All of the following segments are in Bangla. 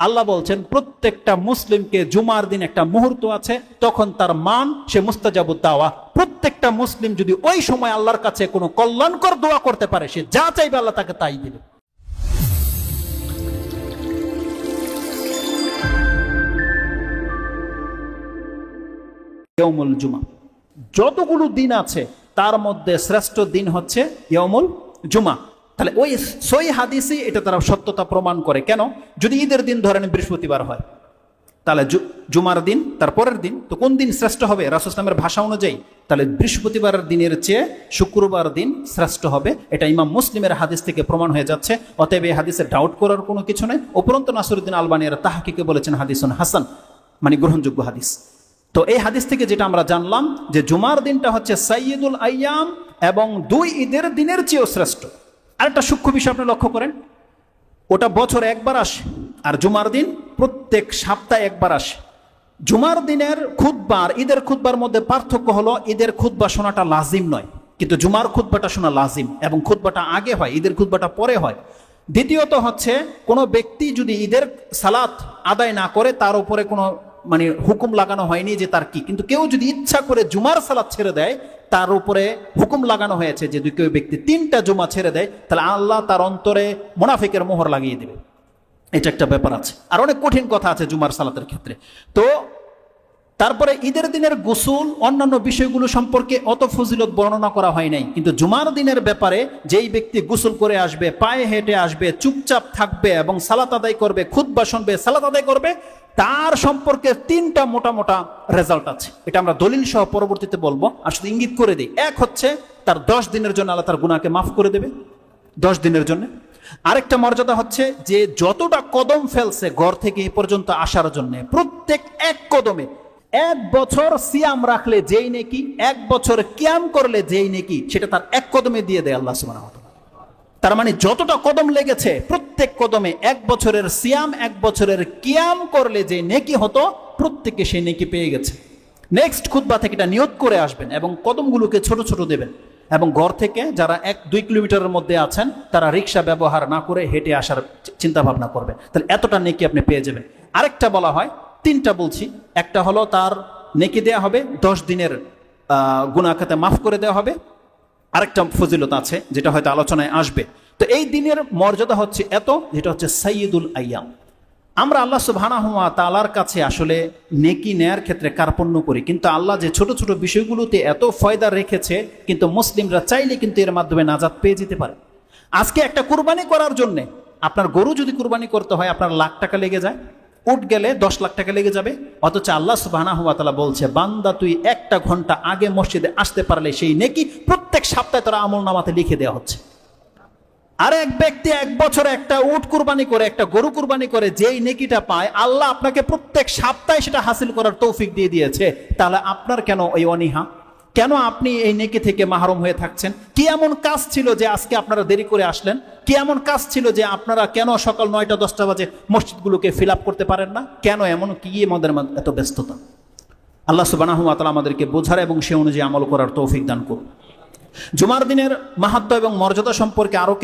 আল্লাহ বলছেন প্রত্যেকটা মুসলিমকে জুমার দিন একটা মুহূর্ত আছে, তখন তার মান সে মুস্তাজাবুদ দাওয়া। প্রত্যেকটা মুসলিম যদি ওই সময় আল্লাহর কাছে কোনো কল্যাণকর দোয়া করতে পারে, সে যা চাইবে আল্লাহ তাকে তাই দিবে। ইয়াউমুল জুমা, যতগুলো দিন আছে তার মধ্যে শ্রেষ্ঠ দিন হচ্ছে ইয়াউমুল জুমা। তাহলে ওই সই হাদিসে এটা তারা সত্যতা প্রমাণ করে। কেন? যদি ঈদের দিন ধরেন বৃহস্পতিবার হয়, তাহলে জুমার দিন তার পরের দিন, তো কোন দিন শ্রেষ্ঠ হবে রাসূল ইসলামের ভাষা অনুযায়ী? তাহলে বৃহস্পতিবারের দিনের চেয়ে শুক্রবার দিন শ্রেষ্ঠ হবে। এটা ইমাম মুসলিমের হাদিস থেকে প্রমাণ হয়ে যাচ্ছে। অতএব এই হাদিসে ডাউট করার কোনো কিছু নেই। উপরন্ত নাসিরউদ্দিন আলবানী এর তাহকিকে বলেছেন হাদিসুন হাসান, মানে গ্রহণযোগ্য হাদিস। তো এই হাদিস থেকে যেটা আমরা জানলাম যে জুমার দিনটা হচ্ছে সাইয়্যিদুল আইয়াম এবং 2 ঈদের দিনের চেয়েও শ্রেষ্ঠ। আরেকটা সূক্ষ্ম বিষয় আপনি লক্ষ্য করেন, ওটা বছরে একবার আসে, আর জুমার দিন প্রত্যেক সপ্তাহে একবার আসে। জুমার দিনের খুতবা আর ঈদের খুতবার মধ্যে পার্থক্য হলো, ঈদের খুতবা শোনাটা লাজিম নয়, কিন্তু জুমার খুতবাটা শোনা লাজিম, এবং খুতবাটা আগে হয়, ঈদের খুতবাটা পরে হয়। দ্বিতীয়ত হচ্ছে, কোনো ব্যক্তি যদি ঈদের সালাত আদায় না করে, তার উপরে কোনো মানে হুকুম লাগানো হয়নি যে তার কি, কিন্তু কেউ যদি ইচ্ছা করে জুমার সালাত ছেড়ে দেয়, তার উপরে হুকুম লাগানো হয়েছে যে যদি কেউ ব্যক্তি 3টা জুমা ছেড়ে দেয়, তাহলে আল্লাহ তার অন্তরে মুনাফিকের মোহর লাগিয়ে দেবে। এটা একটা ব্যাপার আছে। আর অনেক কঠিন কথা আছে জুমার সালাতের ক্ষেত্রে। তো তারপরে ঈদের দিনের গোসল অন্যান্য বিষয়গুলো সম্পর্কে অত ফজিলত বর্ণনা করা হয় নাই, কিন্তু জুমার দিনের ব্যাপারে যেই ব্যক্তি গোসল করে আসবে, পায়ে হেঁটে আসবে, চুপচাপ থাকবে এবং সালাত আদায় করবে, খুতবা শুনবে, সালাত আদায় করবে, তার সম্পর্কে 3টা মোটা মোটা রেজাল্ট আছে। এটা আমরা দলিল সহ পরবর্তীতে বলবো, আর শুধু ইঙ্গিত করে দিই। এক হচ্ছে, তার 10 দিনের জন্য আল্লাহ তার গুনাহকে মাফ করে দেবে, 10 দিনের জন্য। আরেকটা মর্যাদা হচ্ছে যে যতটা কদম ফেলছে ঘর থেকে এই পর্যন্ত আসার জন্য, প্রত্যেক এক কদমে 1 বছর সিয়াম রাখলে যেই নেকি, 1 বছর কিয়াম করলে যেই নেকি, সেটা তার 1 কদমে দিয়ে দেয় আল্লাহ সুবহানাহু ওয়া তাআলা। তার মানে যতটা কদম লেগেছে, প্রত্যেক কদমে 1 বছরের সিয়াম, 1 বছরের কিয়াম করলে যে নেকি হতো, প্রত্যেকে সেই নেকি পেয়ে গেছে। নেক্সট খুতবা থেকে এটা নিয়ত করে আসবেন এবং কদমগুলোকে ছোট ছোট দেবেন, এবং ঘর থেকে যারা 1-2 কিলোমিটারের মধ্যে আছেন, তারা রিক্সা ব্যবহার না করে হেঁটে আসার চিন্তা ভাবনা করবেন। তাহলে এতটা নেকি আপনি পেয়ে যাবেন। আরেকটা বলা হয়, 3টা বলছি, একটা হলো তার নেকি দেয়া হবে, 10 দিনের গুনাহ খাতা মাফ করে দেওয়া হবে। আরেকটা ফজিলত আছে যেটা হয়তো আলোচনায় আসবে। তো এই দিনের মর্যাদা হচ্ছে এত, যেটা হচ্ছে সাইয়্যিদুল আইয়াম। আমরা আল্লাহ সুবহানাহু ওয়া তাআলার কাছে আসলে নেকি নেয়ার ক্ষেত্রে কার্পণ্য করি, কিন্তু আল্লাহ যে ছোট ছোট বিষয়গুলোতে এত ফয়দা রেখেছে, কিন্তু মুসলিমরা চাইলে কিন্তু এর মাধ্যমে নাজাত পেয়ে যেতে পারে। আজকে একটা কুরবানি করার জন্য, আপনার গরু যদি কুরবানি করতে হয়, আপনার লাখ টাকা লেগে যায়, উট গেলে 10 লাখ টাকা লেগে যাবে। অথচ আল্লাহ সুবহানাহু ওয়া তাআলা বলছে, বান্দা তুই 1 ঘন্টা আগে মসজিদে আসতে পারলে সেই নেকি প্রত্যেক সপ্তাহে তোর আমলনামাতে লিখে দেওয়া হচ্ছে। আর এক ব্যক্তি 1 বছরে একটা উট কুরবানি করে, একটা গরু কুরবানি করে যেই নেকিটা পায়, আল্লাহ আপনাকে প্রত্যেক সপ্তাহে সেটা হাসিল করার তৌফিক দিয়ে দিয়েছে। তাহলে আপনার কেন ওই অনীহা? কেন আপনি এই নেকি থেকে মাহরুম হয়ে থাকছেন? কি এমন কাজ ছিল যে আজকে আপনারা দেরি করে আসলেন? কি এমন কাজ ছিল যে আপনারা কেন সকাল 9টা-10টা বাজে মসজিদগুলোকে ফিল আপ করতে পারেন না? কেন এমন কি আমাদের এত ব্যস্ততা? আল্লাহ সুবহানাহু ওয়া তাআলা আমাদেরকে বোঝার এবং সে অনুযায়ী আমল করার তৌফিক দান করুন। জুমার দিনের মাহাত্ম্য এবং মর্যাদা সম্পর্কে আরও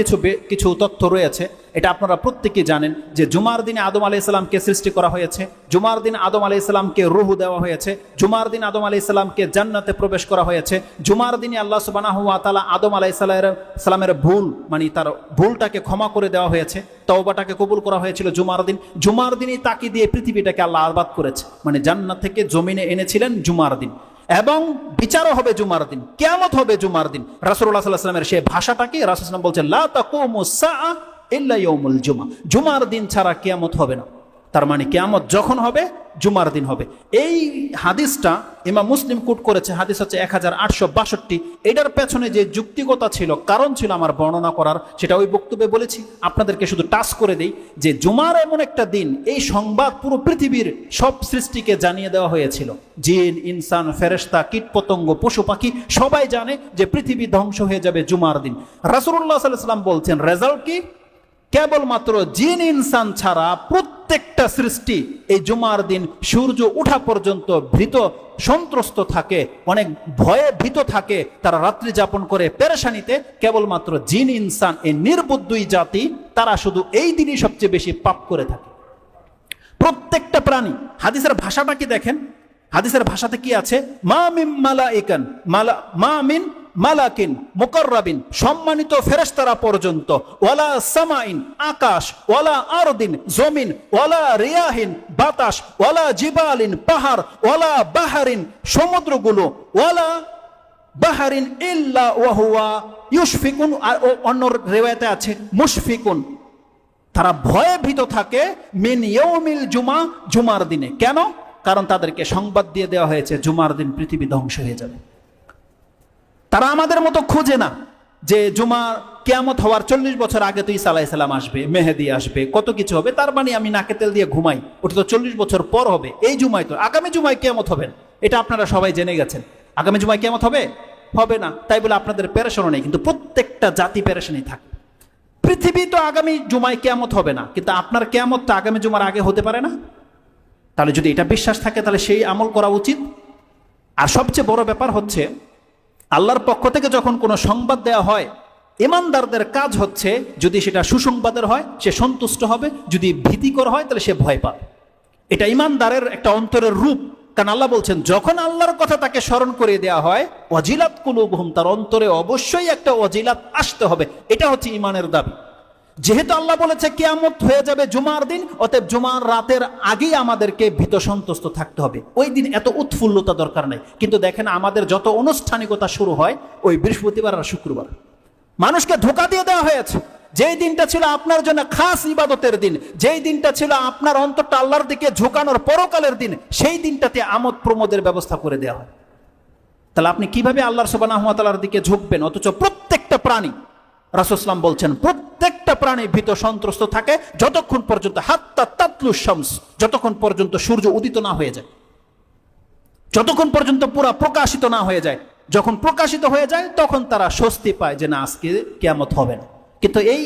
কিছু তথ্য রয়েছে। এটা আপনারা প্রত্যেকেই জানেন যে জুমার দিনে আদম আলাইহিস সালামকে সৃষ্টি করা হয়েছে, জুমার দিন আদম আলাইহিস সালামকে রূহ দেওয়া হয়েছে, জুমার দিন আদম আলাইহিস সালামকে জান্নাতে প্রবেশ করা হয়েছে, জুমার দিনে আল্লাহ সুবহানাহু ওয়া তাআলা আদম আলাইহিস সালামের ভুল, মানে তার ভুলটাকে ক্ষমা করে দেওয়া হয়েছে, তওবাটাকে কবুল করা হয়েছিল জুমার দিন। জুমার দিনই তাকে দিয়ে পৃথিবীটাকে আল্লাহ আবাদ করেছে, মানে জান্নাত থেকে জমিনে এনেছিলেন জুমার দিন, এবং বিচারও হবে জুমার দিন, কিয়ামত হবে জুমার দিন। রাসূলুল্লাহ সাল্লাল্লাহু আলাইহি ওয়াসাল্লামের সেই ভাষাটাকে রাসূল সাল্লাল্লাহু আলাইহি ওয়াসাল্লাম বলছেন, লা তাকুমুস সাআ ইল্লা ইয়াউমুল জুমা, জুমার দিন ছাড়া কিয়ামত হবে না। তার মানে কিয়ামত যখন হবে জুমার দিন হবে। এই হাদিসটা ইমাম মুসলিম কোট করেছে, হাদিস হচ্ছে 1862। এটার পেছনে যে যুক্তিকতা ছিল, কারণ ছিল আমার বর্ণনা করার, সেটা ওই বক্তব্যে বলেছি। আপনাদেরকে শুধু টাচ করে দেই যে জুমার এমন একটা দিন, এই সংবাদ পুরো পৃথিবীর সব সৃষ্টিকে জানিয়ে দেওয়া হয়েছিল। জিন, ইনসান, ফেরেশতা, কীটপতঙ্গ, পশু পাখি সবাই জানে যে পৃথিবী ধ্বংস হয়ে যাবে জুমার দিন। রাসূলুল্লাহ সাল্লাল্লাহু আলাইহি ওয়াসাল্লাম বলছেন, রেজাল্ট কি? কেবলমাত্র জিন ইনসান ছাড়া প্রত্যেকটা সৃষ্টি এই জুমার দিন সূর্য ওঠা পর্যন্ত ভীত সন্ত্রস্ত থাকে, অনেক ভয়ে ভীত থাকে, তারা রাত্রি যাপন করে পেরেশানিতে। কেবলমাত্র জিন ইনসান, এই নির্বুদ্ধই জাতি, তারা শুধু এই দিনই সবচেয়ে বেশি পাপ করে থাকে। প্রত্যেকটা প্রাণী। হাদিসের ভাষাটা কি দেখেন, হাদিসের ভাষাতে কি আছে, মা মিন মালাইকান মা মিন মালাকিন মুকাররাবিন, সম্মানিত ফেরেশতারা পর্যন্ত, ওয়ালা সামাইন, আকাশ, ওয়ালা আরদিন, জমিন, ওয়ালা রিয়াহিন, বাতাস, ওয়ালা জিবালিন, পাহাড়, ওয়ালা বাহারিন, সমুদ্রগুলো, ওয়ালা বাহারিন ইল্লা ওয়া হুয়া ইউশফিকুন, আর অন্য রিওয়ায়াতে আছে মুশফিকুন, তারা ভয়ে ভীত থাকে মিন ইয়াউমিল জুমা, জুমার দিনে। কেন? কারণ তাদেরকে সংবাদ দিয়ে দেওয়া হয়েছে জুমার দিন পৃথিবী ধ্বংস হয়ে যাবে। তারা আমাদের মতো খোঁজে না যে জুমার কিয়ামত হওয়ার 40 বছর আগে তো ঈসা আলাইহিস সালাম আসবে, মেহেদী আসবে, কত কিছু হবে, তার মানে আমি নাকে তেল দিয়ে ঘুমাই, ওটা তো 40 বছর পর হবে, এই জুমায় তো, আগামী জুমায় কিয়ামত হবে না, এটা আপনারা সবাই জেনে গেছেন। আগামী জুমায় কিয়ামত হবে, হবে না, তাই বলে আপনাদের পেরেশানও নেই, কিন্তু প্রত্যেকটা জাতি পেরেশানি থাকে। পৃথিবী তো আগামী জুমায় কিয়ামত হবে না, কিন্তু আপনার কিয়ামত তো আগামী জুমার আগে হতে পারে না। তাহলে যদি এটা বিশ্বাস থাকে তাহলে সেই আমল করা উচিত। আর সবচেয়ে বড় ব্যাপার হচ্ছে, আল্লাহর পক্ষ থেকে যখন কোনো সংবাদ দেওয়া হয়, ইমানদারদের কাজ হচ্ছে যদি সেটা সুসংবাদের হয় সে সন্তুষ্ট হবে, যদি ভীতিকর হয় তাহলে সে ভয় পাবে। এটা ইমানদারের একটা অন্তরের রূপ। কারণ আল্লাহ বলছেন যখন আল্লাহর কথা তাকে স্মরণ করে দেওয়া হয়, ওয়াজিলাত কুলুবুহুম, তার অন্তরে অবশ্যই একটা ওয়াজিলাত আসতে হবে। এটা হচ্ছে ইমানের দাবি। যেহেতু আল্লাহ বলেছে কিয়ামত হয়ে যাবে জুমার দিন, অতএব জুমার রাতের আগেই আমাদেরকে ভীত সন্তুষ্ট থাকতে হবে। ওই দিন এত উৎফুল্লতা দরকার নাই। কিন্তু দেখেন আমাদের যত আনুষ্ঠানিকতা শুরু হয় ওই বৃহস্পতিবার আর শুক্রবার। মানুষকে ধোঁকা দিয়ে দেওয়া হয়েছে। যেই দিনটা ছিল আপনার জন্য খাস ইবাদতের দিন, যেই দিনটা ছিল আপনার অন্তরটা আল্লাহর দিকে ঝোঁকানোর পরকালের দিন, সেই দিনটাতে আমোদ প্রমোদের ব্যবস্থা করে দেওয়া হয়। তাহলে আপনি কিভাবে আল্লাহর সুবহানাহু ওয়া তাআলার দিকে ঝুঁকবেন? অথচ প্রত্যেকটা প্রাণী, রাসূল সাল্লাল্লাহু আলাইহি ওয়াসাল্লাম বলছেন, প্রত্যেকটা প্রাণী ভীত সন্ত্রস্ত থাকে যতক্ষণ পর্যন্ত হাত্তা তাতলু শামস, যতক্ষণ পর্যন্ত সূর্য উদিত না হয়ে যায়, যতক্ষণ পর্যন্ত পুরা প্রকাশিত না হয়ে যায়। যখন প্রকাশিত হয়ে যায় তখন তারা স্বস্তি পায় যে না, আজকে কিয়ামত হবে না। কিন্তু এই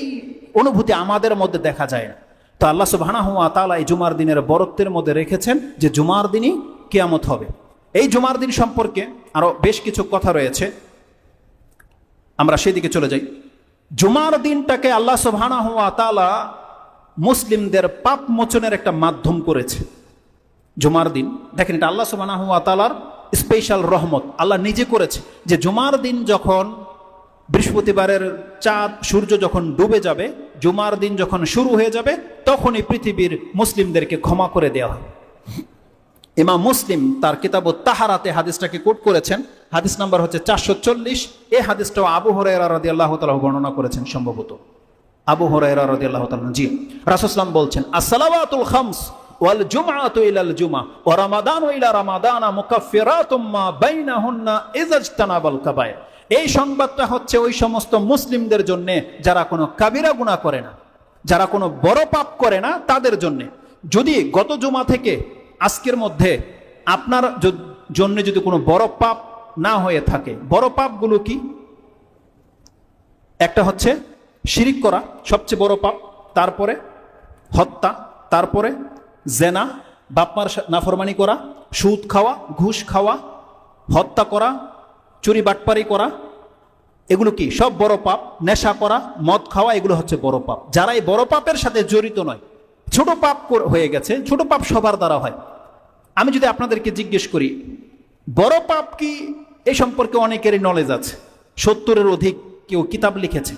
অনুভূতি আমাদের মধ্যে দেখা যায় না। তো আল্লাহ সুবহানাহু ওয়া তাআলা এই জুমার দিনের বরত্বের মধ্যে রেখেছেন যে জুমার দিনই কিয়ামত হবে। এই জুমার দিন সম্পর্কে আরো বেশ কিছু কথা রয়েছে, আমরা সেদিকে চলে যাই। জুমার দিনটাকে আল্লাহ সুবহানাহু ওয়া তাআলা মুসলিমদের পাপ মোচনের একটা মাধ্যম করেছে। জুমার দিন দেখেন, এটা আল্লাহ সুবহানাহু ওয়া তাআলার স্পেশাল রহমত। আল্লাহ নিজে করেছে যে জুমার দিন যখন বৃহস্পতিবারের চাঁদ সূর্য যখন ডুবে যাবে, জুমার দিন যখন শুরু হয়ে যাবে, তখনই পৃথিবীর মুসলিমদেরকে ক্ষমা করে দেওয়া হয়। ইমাম মুসলিম তার কিতাব তাহারাতে হাদিসটাকে কোট করেছেন। হাদিস নাম্বার হচ্ছে 440। এই হাদিসটাও আবু হুরায়রা রাদিয়াল্লাহু তাআলা বর্ণনা করেছেন, সম্ভবত আবু হুরায়রা রাদিয়াল্লাহু তাআলা। জি, রাসূল সাল্লাল্লাহু আলাইহি বলছেন, as-salawatul khams ওয়াল জুমআতু ইলাল জুমআ ওয়া রামাদানু ইলা রামাদানা মুকাফফিরাতুম মা বাইনাহুন্না ইযা ইজতানাবাল কাবায়ের। এই সংবাদটা হচ্ছে ওই সমস্ত মুসলিমদের জন্য যারা কোনো কাবিরা গুনাহ করে না, যারা কোনো বড় পাপ করে না, তাদের জন্য। যদি গত জুমা থেকে আজকের মধ্যে আপনার জন্য যদি কোনো বড় পাপ না হয়ে থাকে, বড় পাপগুলো কি? একটা হচ্ছে শিরিক করা, সবচেয়ে বড় পাপ। তারপরে হত্যা, তারপরে জেনা, বাপমার নাফরমানি করা, সুদ খাওয়া, ঘুষ খাওয়া, হত্যা করা, চুরি বাটপারি করা, এগুলো কি সব বড় পাপ। নেশা করা, মদ খাওয়া, এগুলো হচ্ছে বড় পাপ। যারা এই বড় পাপের সাথে জড়িত নয়, ছোট পাপ হয়ে গেছে। ছোট পাপ সবার দ্বারা হয়। আমি যদি আপনাদেরকে জিজ্ঞেস করি বড় পাপ কি, এই সম্পর্কে অনেকেরই নলেজ আছে, 70-এর অধিক কেউ কিতাব লিখেছে।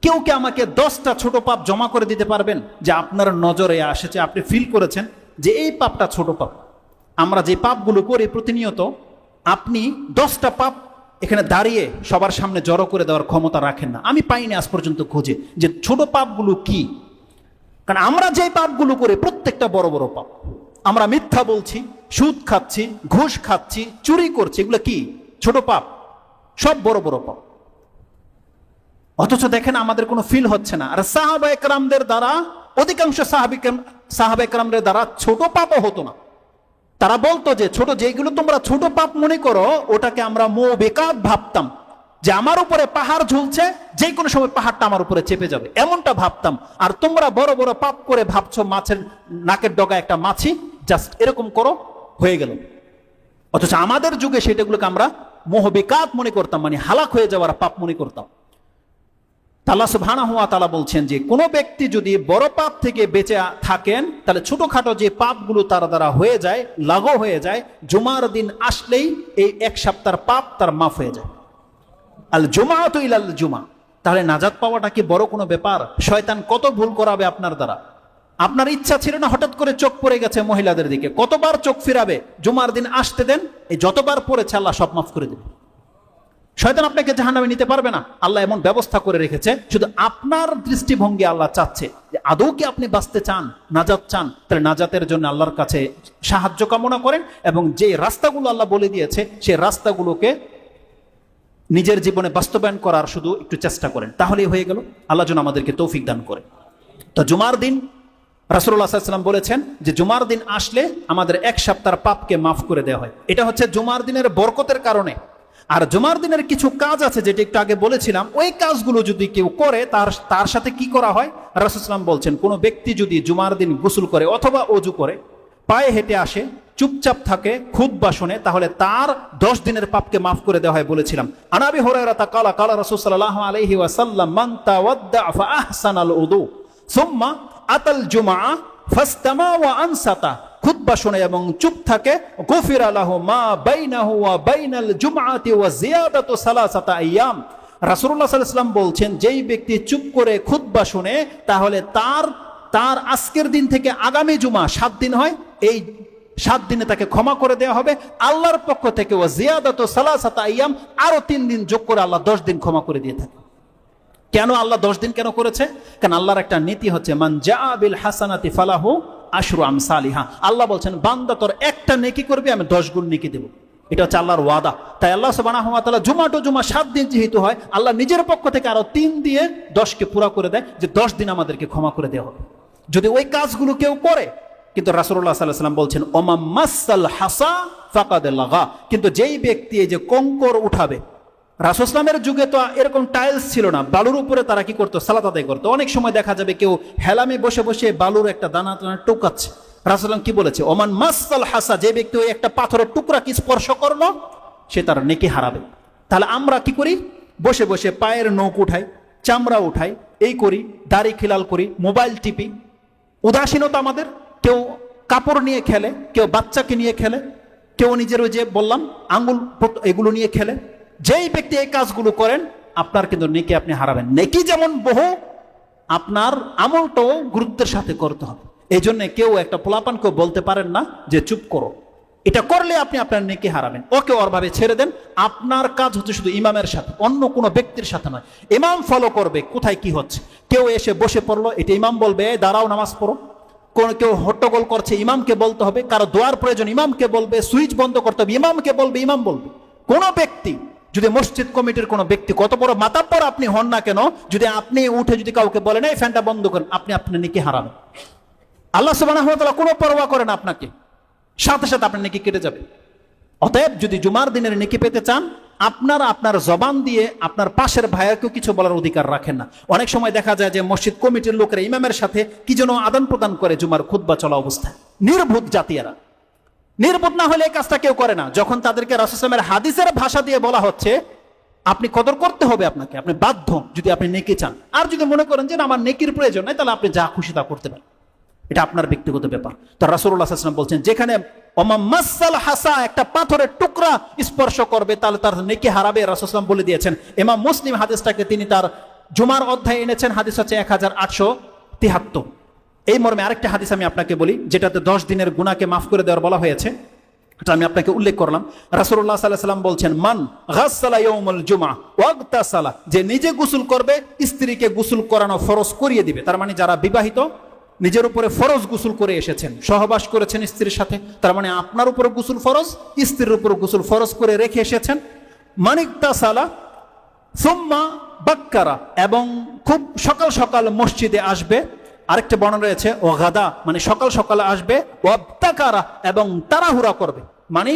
কেউ কি আমাকে 10টা ছোট পাপ জমা করে দিতে পারবেন যে আপনার নজরে আসেছে, আপনি ফিল করেছেন যে এই পাপটা ছোট পাপ? আমরা যে পাপগুলো করি প্রতিনিয়ত, আপনি 10টা পাপ এখানে দাঁড়িয়ে সবার সামনে জড়ো করে দেওয়ার ক্ষমতা রাখেন না। আমি পাইনি আজ পর্যন্ত খুঁজে যে ছোট পাপগুলো কি। কারণ আমরা যে পাপগুলো করি প্রত্যেকটা বড় বড় পাপ। আমরা মিথ্যা বলছি, সুদ খাচ্ছি, ঘুষ খাচ্ছি, চুরি করছি, এগুলো কি ছোট পাপ? সব বড় বড় পাপ। অথচ দেখেন আমাদের কোনো ফিল হচ্ছে না। আর সাহাবা একরামদের দ্বারা, অধিকাংশ সাহাবা একরামদের দ্বারা ছোট পাপও হতো না। তারা বলতো যে ছোট, যেগুলো তোমরা ছোট পাপ মনে করো ওটাকে আমরা মুবিকাত ভাবতাম, যে আমার উপরে পাহাড় ঝুলছে, যে কোনো সময় পাহাড়টা আমার উপরে চেপে যাবে, এমনটা ভাবতাম। আর তোমরা বড় বড় পাপ করে ভাবছো মাছের নাকের ডগা একটা মাছি, জাস্ট এরকম করো, হয়ে গেল। অথচ আমাদের যুগে সেটাগুলোকে আমরা মুবিকাত মনে করতাম, মানে হালাক হয়ে যাওয়ার পাপ মনে করতাম। আল্লাহ সুবহানাহু ওয়া তাআলা বলছেন যে কোনো ব্যক্তি যদি বড় পাপ থেকে বেঁচে থাকেন, তাহলে ছোটখাটো যে পাপগুলো তার দ্বারা হয়ে যায়, লাগু হয়ে যায়, জুমার দিন আসলেই এই এক সপ্তাহের পাপ তার মাফ হয়ে যায়। আল জুমাআতু ইলাল জুমা। তাহলে নাজাত পাওয়াটা কি বড় কোনো ব্যাপার? শয়তান কত ভুল করাবে আপনার দ্বারা। আপনার ইচ্ছা ছিল না, হঠাৎ করে চোখ পড়ে গেছে মহিলাদের দিকে, কতবার চোখ ফিরাবে? জুমার দিন আসতে দেন, এই যতবার পড়েছে আল্লাহ সব মাফ করে দেবে। শয়তান আপনাকে জাহান্নামে নিতে পারবে না। আল্লাহ এমন ব্যবস্থা করে রেখেছে, শুধু আপনার দৃষ্টিভঙ্গি আল্লাহ চাচ্ছে যে আদৌ কি আপনি বাঁচতে চান, নাজাত চান, তাহলে নাজাতের জন্য আল্লাহর কাছে সাহায্য কামনা করেন এবং যে রাস্তাগুলো আল্লাহ বলে দিয়েছে সেই রাস্তাগুলোকে নিজের জীবনে বাস্তবায়ন করার শুধু একটু চেষ্টা করেন, তাহলেই হয়ে গেল। আল্লাহ যেন আমাদেরকে তৌফিক দান করে। তো জুমার দিন রাসূলুল্লাহ সাল্লাল্লাহু আলাইহি ওয়াসাল্লাম বলেছেন যে জুমার দিন আসলে আমাদের এক সপ্তাহের পাপকে মাফ করে দেওয়া হয়। এটা হচ্ছে জুমার দিনের বরকতের কারণে। আর জুমার দিনের কিছু কাজ আছে যেটা একটু আগে বলেছিলাম, ওই কাজগুলো যদি কেউ করে তার সাথে কি করা হয়? রাসূলুল্লাহ সাল্লাল্লাহু আলাইহি ওয়াসাল্লাম বলছেন কোন ব্যক্তি যদি জুমার দিন গোসল করে অথবা ওযু করে, পায়ে হেঁটে আসে, চুপচাপ থাকে, খুতবা শুনে, তাহলে তার 10 দিনের পাপকে মাফ করে দেওয়া হয় বলেছিলাম। আন আবি হুরায়রা ক্বালা ক্বালা রাসূল সাল্লাল্লাহু আলাইহি ওয়াসাল্লাম মান তাওয়াদ্দা ফা আহসানাল উযু সুম্মা আতাল জুমআ ফাস্তামা ওয়া আনসাতা, খুতবা শুনে এবং চুপ থাকে, গুফিরা লাহু মা বাইনাহু ওয়া বাইনাল জুমআতি ওয়া জিয়াদাতু সালাসাতা আইয়াম। রাসূলুল্লাহ সাল্লাল্লাহু আলাইহি ওয়াসাল্লাম বলছেন যেই ব্যক্তি চুপ করে খুতবা শুনে, তাহলে তার আজকের দিন থেকে আগামী জুমা 7 দিন হয়, এই 7 দিনে তাকে ক্ষমা করে দেওয়া হবে আল্লাহর পক্ষ থেকে। ওয়া জিয়াদাতু সালাসাতা আইয়াম, আরো 3 দিন যোগ করে আল্লাহ 10 দিন ক্ষমা করে দিয়ে থাকে। কেন আল্লাহ 10 দিন কেন করেছে? কারণ আল্লাহর একটা নীতি হচ্ছে মান জাআ বিল হাসানাতি ফালাহু আশরু আমসালিহা। আল্লাহ বলছেন বান্দা তোর একটা নেকি করবে, আমি 10 গুণ নেকি দেব। এটা হচ্ছে আল্লাহর ওয়াদা। তাই আল্লাহ সুবহানাহু ওয়া তাআলা জুমা টু জুমা 7 দিন যেহেতু হয়, আল্লাহ নিজের পক্ষ থেকে আরো 3 দিয়ে 10কে পুরা করে দেয়, যে 10 দিন আমাদেরকে ক্ষমা করে দেওয়া হবে যদি ওই কাজগুলো কেউ করে। কিন্তু রাসূলুল্লাহ সাল্লাল্লাহু আলাইহি ওয়াসাল্লাম বলছেন ওমা মাসাল হাসা ফাকাদ লাগা, কিন্তু যেই ব্যক্তি এই যে কঙ্কর উঠাবে, রাসূল ইসলামের যুগে তো এরকম টাইলস ছিল না, বালুর উপরে তারা কি করতো? সালাত আদায় করতো। অনেক সময় দেখা যাবে কেউ হেলামে বসে বসে বালুর একটা দানা টানা টোকাচ্ছে। রাসূল কি বলেছে? ওমান মাসাল হাসা, যে ব্যক্তি ওই একটা পাথরের টুকরা কি স্পর্শ করলো, সে তার নেকি হারাবে। তাহলে আমরা কি করি? বসে বসে পায়ের নখ উঠাই, চামড়া উঠাই, এই করি, দাড়ি খিলাল করি, মোবাইল টিপি। উদাসীনতা আমাদের। কেউ কাপড় নিয়ে খেলে, কেউ বাচ্চাকে নিয়ে খেলে, কেউ নিজের ওই যে বললাম আঙ্গুল এগুলো নিয়ে খেলে। যেই ব্যক্তি এই কাজগুলো করেন, আপনার কিন্তু নেকি আপনি হারাবেন। নেকি যেমন বহু, আপনার আমলটাও গুরুত্বের সাথে করতে হবে। এই জন্য কেউ একটা পোলাপানকেও বলতে পারেন না যে চুপ করো, এটা করলে আপনি আপনার নেকি হারাবেন। ওকে ওর ভাবে ছেড়ে দেন। আপনার কাজ হচ্ছে শুধু ইমামের সাথে, অন্য কোনো ব্যক্তির সাথে নয়। ইমাম ফলো করবে কোথায় কি হচ্ছে। কেউ এসে বসে পড়লো, এটা ইমাম বলবে দাঁড়াও নামাজ পড়ো। কেউ হট্টগোল করছে, ইমামকে বলতে হবে। কারো দোয়ার প্রয়োজন, ইমামকে বলবে। সুইচ বন্ধ করতে হবে, ইমামকে বলবে, ইমাম বলবে। কোন ব্যক্তি যদি মসজিদ কমিটির কোনো ব্যক্তি কত বড় মাতাব্বর আপনি হন না কেন, যদি আপনি উঠে যদি কাউকে বলেন এই ফ্যানটা বন্ধ করেন, আপনি আপনার নেকি হারাবেন। আল্লাহ সুবহানাহু ওয়া তাআলা কোনো পরোয়া করেন আপনাকে, সাথে সাথে আপনার নেকি কেটে যাবে। অতএব যদি জুমার দিনের নেকি পেতে চান, আপনার জবান দিয়ে আপনার পাশের ভাইয়াকেও কিছু বলার অধিকার রাখেন না। অনেক সময় দেখা যায় যে মসজিদ কমিটির লোকেরা ইমামের সাথে কি যেন আদান প্রদান করে জুমার খুতবা চলা অবস্থায়। নির্বোধ জাতীয়রা। নির্বোধ না হলে এই কাজটা কেউ করে না। যখন তাদেরকে রাসূল সাল্লাল্লাহু আলাইহি ওয়াসাল্লামের হাদিসের ভাষা দিয়ে বলা হচ্ছে আপনি কদর করতে হবে, আপনাকে, আপনি বাধ্য যদি আপনি নেকি চান। আর যদি মনে করেন যে আমার নেকির প্রয়োজন নাই, তাহলে আপনি যা খুশি তা করতে পারেন, এটা আপনার ব্যক্তিগত ব্যাপার। তো রাসূলুল্লাহ সাল্লাল্লাহু আলাইহি ওয়াসাল্লাম বলছেন যেখানে মাসাল হাসা, একটা পাথরের টুকরা স্পর্শ করবে, তাহলে তার নেকি হারাবে। রাসূল সাল্লাল্লাহু আলাইহি ওয়াসাল্লাম বলে দিয়েছেন। ইমাম মুসলিম হাদিসটাকে তিনি তার জুমার অধ্যায়ে এনেছেন। হাদিস হচ্ছে 1873। এই মর্মে আরেকটা হাদিস আমি আপনাকে বলি, যেটাতে 10 দিনের গুনাহকে মাফ করে দেওয়ার বলা হয়েছে। এটা আমি আপনাকে উল্লেখ করলাম। রাসূলুল্লাহ সাল্লাল্লাহু আলাইহি ওয়াসাল্লাম বলছেন মান গাসসালা ইয়াউমুল জুমআ ওয়াগতাসালা, যে নিজে গোসল করবে, স্ত্রীকে গোসল করানো ফরজ করিয়ে দিবে। তার মানে যারা বিবাহিত, নিজের উপরে ফরজ গোসল করে এসেছেন, সহবাস করেছেন স্ত্রীর সাথে, তার মানে আপনার উপরে গোসল ফরজ, স্ত্রীর উপরে গোসল ফরজ করে রেখে এসেছেন। মানিকতাসালা সুম্মা বাক্কারা, এবং খুব সকাল সকাল মসজিদে আসবে। আরেকটা বর্ণনা রয়েছে ও গাদা, মানে সকাল সকালে আসবে। ওয়াবতাকারা, এবং তাড়াহুড়া করবে, মানে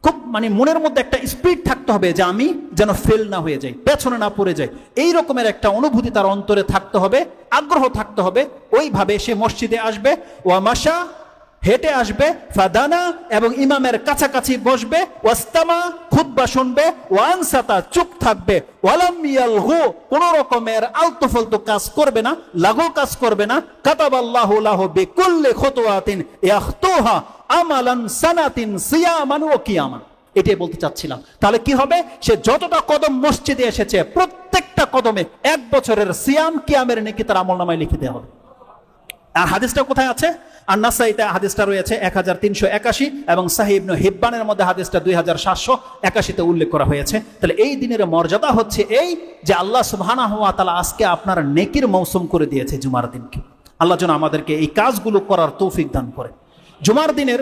খুব মনের মধ্যে একটা স্পিড থাকতে হবে যে আমি যেন ফেল না হয়ে যাই, পেছনে না পড়ে যাই। এই রকমের একটা অনুভূতি তার অন্তরে থাকতে হবে, আগ্রহ থাকতে হবে। ওইভাবে সে মসজিদে আসবে। ওয়া মাশা হেঁটে আসবে, ফাদানা এবং ইমামের কাছাকাছি বসবে, ওয়াস্তামা খুতবা শুনবে, ওয়ানসাতা চুপ থাকবে, ওয়ালাম ইয়ালগু কোন রকমের আলতু ফালতু কাজ করবে না, লাগু কাজ করবে না। কাতাবাল্লাহু লাহু বিকুল্লি খুতওয়াতিন ইয়াখতুহা আমালান সানাতিন সিয়ামান ওয়া কিয়ামান। এটাই বলতে চাচ্ছিলাম। তাহলে কি হবে? সে যতটা কদম মসজিদে এসেছে প্রত্যেকটা কদমে 1 বছরের সিয়াম কিয়ামের নেকি তার আমলনামায় লিখে দেওয়া হবে। আর হাদিসটা কোথায় আছে? আর নাসাইতে হাদিসটা রয়েছে 1381 এবং সহিহ ইবনে হিব্বানের মধ্যে হাদিসটা 2781-তে উল্লেখ করা হয়েছে। তাহলে এই দিনের মর্যাদা হচ্ছে এই যে আল্লাহ সুবহানাহু ওয়া তাআলা আজকে আপনার নেকির মৌসুম করে দিয়েছে জুমার দিনকে। আল্লাহ যেন আমাদেরকে এই কাজগুলো করার তৌফিক দান করে। জুমার দিনের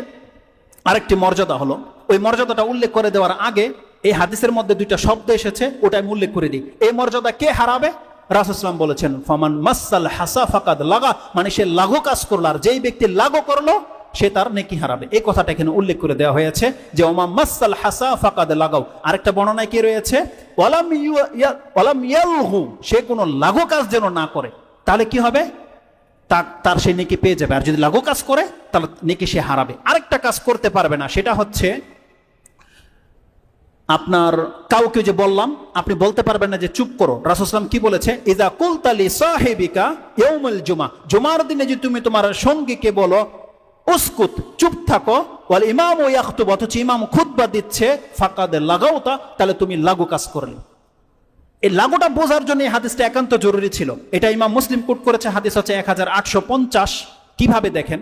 আরেকটি মর্যাদা হলো, ওই মর্যাদাটা উল্লেখ করে দেওয়ার আগে এই হাদিসের মধ্যে 2টা শব্দ এসেছে, ওটা আমি উল্লেখ করে দিই। এই মর্যাদা কে হারাবে? রাসূল সাল্লাল্লাহু আলাইহি ওয়াসাল্লাম বলেছেন, ফামান মাসাল হাসা ফাকাদ লাগা, মানে সে লাগু কাজ করলো, আর যেই ব্যক্তি লাগু করলো সে তার নেকি হারাবে। এই কথাটা এখানে উল্লেখ করে দেওয়া হয়েছে যে ওমা মাসাল হাসা ফাকাদ লাগাও। আরেকটা বর্ণনায় কি রয়েছে? ওয়ালাম ইয়ালগু, সে কোনো লাগু কাজ যেন না করে। তাহলে কি হবে? তার সে নেকি পেয়ে যাবে। আর যদি লাগু কাজ করে তাহলে নেকি সে হারাবে। আরেকটা কাজ করতে পারবে না, সেটা হচ্ছে আপনার কাউকে যে বললাম, আপনি বলতে পারবেন না যে চুপ করো। রাসূল সাল্লাল্লাহু আলাইহি ওয়াসাল্লাম কি বলেছে? ইযা কুলতা লি সাহিবিকা ইয়াউমুল জুমা, জুমার দিনে যদি তুমি তোমার সঙ্গীকে বলো উসকুত, চুপ থাকো, ওয়াল ইমামু ইয়াখতুব, অথচ ইমাম খুতবা দিচ্ছে, ফাকাদ লাগাওতা, তাহলে তুমি লাগু কাজ করলে। এই লাগুটা বোঝার জন্য এই হাদিসটা একান্ত জরুরি ছিল। এটা ইমাম মুসলিম কোট করেছে, হাদিস হচ্ছে 1850। কিভাবে দেখেন?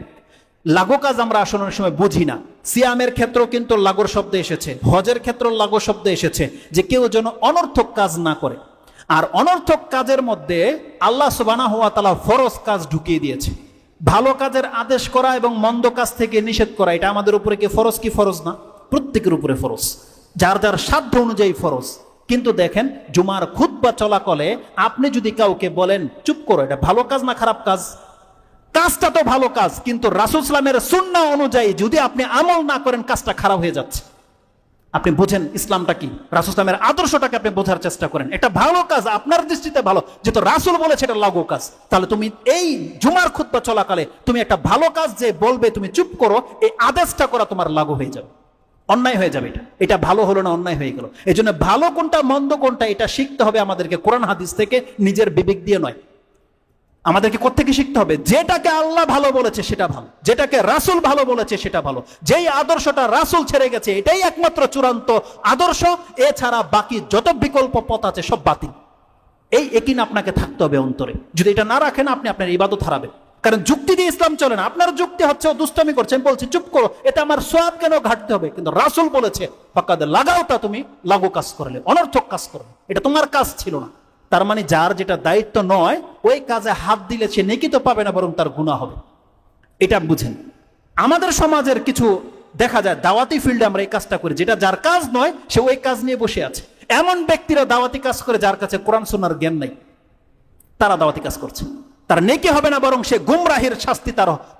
লাগু কাজ আমরা আসলে অনেক সময় বুঝি না। সিয়ামের ক্ষেত্রেও কিন্তু লাগুর শব্দ এসেছে, হজের ক্ষেত্রেও লাগু শব্দ এসেছে, যে কেউ যেন অনর্থক কাজ না করে। আর অনর্থক কাজের মধ্যে আল্লাহ সুবহানাহু ওয়া তাআলা ফরজ কাজ ঢুকিয়ে দিয়েছে। ভালো কাজের আদেশ করা এবং মন্দ কাজ থেকে নিষেধ করা, এটা আমাদের উপরে কি ফরজ কি ফরজ না? প্রত্যেকের উপরে ফরজ, যার যার সাধ্য অনুযায়ী ফরজ। কিন্তু দেখেন, জুমার খুতবা চলাকালে আপনি যদি কাউকে বলেন চুপ করো, এটা ভালো কাজ না খারাপ কাজ? কাজটা তো ভালো কাজ, কিন্তু রাসূল সাল্লাল্লাহু আলাইহি ওয়াসাল্লামের সুন্নাহ অনুযায়ী যদি আপনি আমল না করেন কাজটা খারাপ হয়ে যাচ্ছে। আপনি বোঝেন ইসলামটা কি, রাসূল সাল্লাল্লাহু আলাইহি ওয়াসাল্লামের আদর্শটাকে আপনি বোঝার চেষ্টা করেন। এটা ভালো কাজ, আপনার দৃষ্টিতে ভালো, যেহেতু রাসূল বলেছে এটা লাগু কাজ। তাহলে তুমি এই জুমার খুতবা চলাকালে তুমি একটা ভালো কাজ যে বলবে তুমি চুপ করো, এই আদেশটা করা তোমার লাগু হয়ে যাবে, অন্যায় হয়ে যাবে। এটা ভালো হলো না, অন্যায় হয়ে গেল। এই জন্য ভালো কোনটা মন্দ কোনটা এটা শিখতে হবে আমাদেরকে কোরআন হাদিস থেকে, নিজের বিবেক দিয়ে নয়। আমাদেরকে কোত্থেকে শিখতে হবে? যেটাকে আল্লাহ ভালো বলেছে সেটা ভালো, যেটাকে রাসূল ভালো বলেছে সেটা ভালো। যেই আদর্শটা রাসূল ছেড়ে গেছে এটাই একমাত্র চূড়ান্ত আদর্শ, এছাড়া বাকি যত বিকল্প পথ আছে সব বাতিল। এই একিন আপনাকে থাকতে হবে অন্তরে। যদি এটা না রাখেন আপনি আপনার ইবাদত হারাবেন। কারণ যুক্তি দিয়ে ইসলাম চলে না। আপনার যুক্তি হচ্ছে ও দুষ্টামি করছে, আমি বলছি চুপ করো, এটা আমার সওয়াব কেন ঘাটতে হবে? কিন্তু রাসূল বলেছে ফাকাদ লাগাওতা, তুমি লাগু কাজ করলে, অনর্থক কাজ করলে, এটা তোমার কাজ ছিল না। তার মানে যার যেটা দায়িত্ব নয় ওই কাজে হাত দিলে সে নেকি তো পাবে না, বরং তার গুনাহ হবে। এটা বুঝেন। আমাদের সমাজের কিছু দেখা যায় দাওয়াতি ফিল্ডে আমরা এই কাজটা করি, যেটা যার কাজ নয় সে ওই কাজ নিয়ে বসে আছে। এমন ব্যক্তিরা দাওয়াতি কাজ করে যার কাছে কোরআন সুন্নাহর জ্ঞান নাই, তারা দাওয়াতি কাজ করছে। তার নেকি হবে না, বরং সে গুমরাহির শাস্তি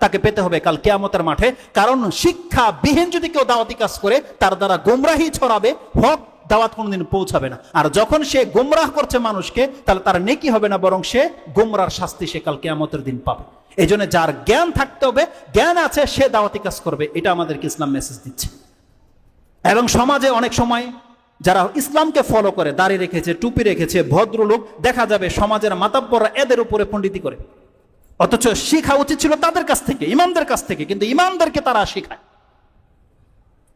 তাকে পেতে হবে কাল কিয়ামতের মাঠে। কারণ শিক্ষা বিহীন যদি কেউ দাওয়াতি কাজ করে তার দ্বারা গুমরাহি ছড়াবে, হক দাওয়াত কোনদিন পৌঁছাবে না। আর যখন সে গুমরাহ করছে মানুষকে, তাহলে তার নেকি হবে না, বরং সে গুমরার শাস্তি সে কাল কিয়ামতের দিন পাবে। এই জন্য যার জ্ঞান থাকতে হবে, জ্ঞান আছে, সে দাওয়াতি কাজ করবে। এটা আমাদেরকে ইসলাম মেসেজ দিচ্ছে। এবং সমাজে অনেক সময় যারা ইসলামকে ফলো করে, দাড়ি রেখেছে, টুপি রেখেছে, ভদ্রলোক, দেখা যাবে সমাজের মাতাব্বররা এদের উপরে পণ্ডিতি করে। অথচ শিখা উচিত ছিল তাদের কাছ থেকে, ইমামদের কাছ থেকে, কিন্তু ইমামদেরকে তারা শিখায়।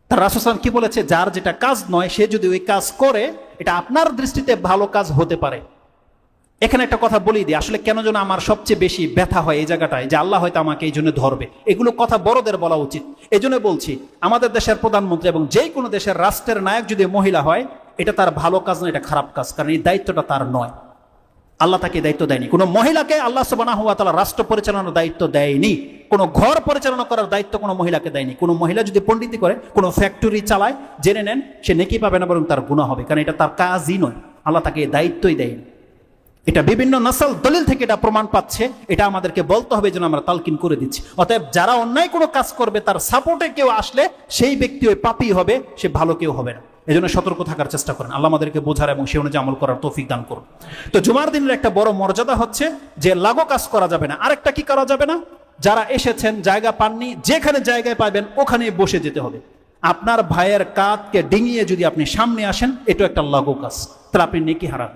তার রাসূল সাল্লাল্লাহু আলাইহি ওয়াসাল্লাম কি বলেছে? যার যেটা কাজ নয় সে যদি ওই কাজ করে, এটা আপনার দৃষ্টিতে ভালো কাজ হতে পারে। এখানে একটা কথা বলি দিই, আসলে কেন যেন আমার সবচেয়ে বেশি ব্যথা হয় এই জায়গাটায়, যে আল্লাহ হয়তো আমাকে এই জন্য ধরবে। এগুলো কথা বড়দের বলা উচিত। এই জন্য বলছি, আমাদের দেশের প্রধানমন্ত্রী এবং যে কোনো দেশের রাষ্ট্রের নায়ক যদি মহিলা হয়, এটা তার ভালো কাজ নয়, এটা খারাপ কাজ। কারণ এই দায়িত্বটা তার নয়, আল্লাহ তাকে দায়িত্ব দেয়নি। কোনো মহিলাকে আল্লাহ সুবহানাহু ওয়া তাআলা রাষ্ট্র পরিচালনার দায়িত্ব দেয়নি, কোনো ঘর পরিচালনা করার দায়িত্ব কোনো মহিলাকে দেয়নি। কোনো মহিলা যদি পণ্ডিতি করে, কোনো ফ্যাক্টরি চালায়, জেনে নেন সে নেকি পাবে না, বরং তার গুনাহ হবে। কারণ এটা তার কাজই নয়, আল্লাহ তাকে এই দায়িত্বই দেয়নি। এটা বিভিন্ন নাসাল দলিল থেকে এটা প্রমাণ পাচ্ছে। এটা আমাদেরকে বলতে হবে, যেন আমরা তালকিন করে দিচ্ছি। অতএব যারা অন্যায় কোনো কাজ করবে তার সাপোর্টে কেউ আসলে সেই ব্যক্তি ওই পাপী হবে, সে ভালো কেউ হবে না। এই জন্য সতর্ক থাকার চেষ্টা করেন। আল্লাহ আমাদেরকে বোঝার এবং সে অনুযায়ী আমল করার তৌফিক দান করুন। তো জুমার দিনের একটা বড় মর্যাদা হচ্ছে যে লাগু কাজ করা যাবে না। আরেকটা কি করা যাবে না? যারা এসেছেন জায়গা পাননি, যেখানে জায়গায় পাবেন ওখানে বসে যেতে হবে। আপনার ভাইয়ের কাঁধকে ডিঙিয়ে যদি আপনি সামনে আসেন, এটা একটা লাগু কাজ, তাহলে আপনি নেকি হারান।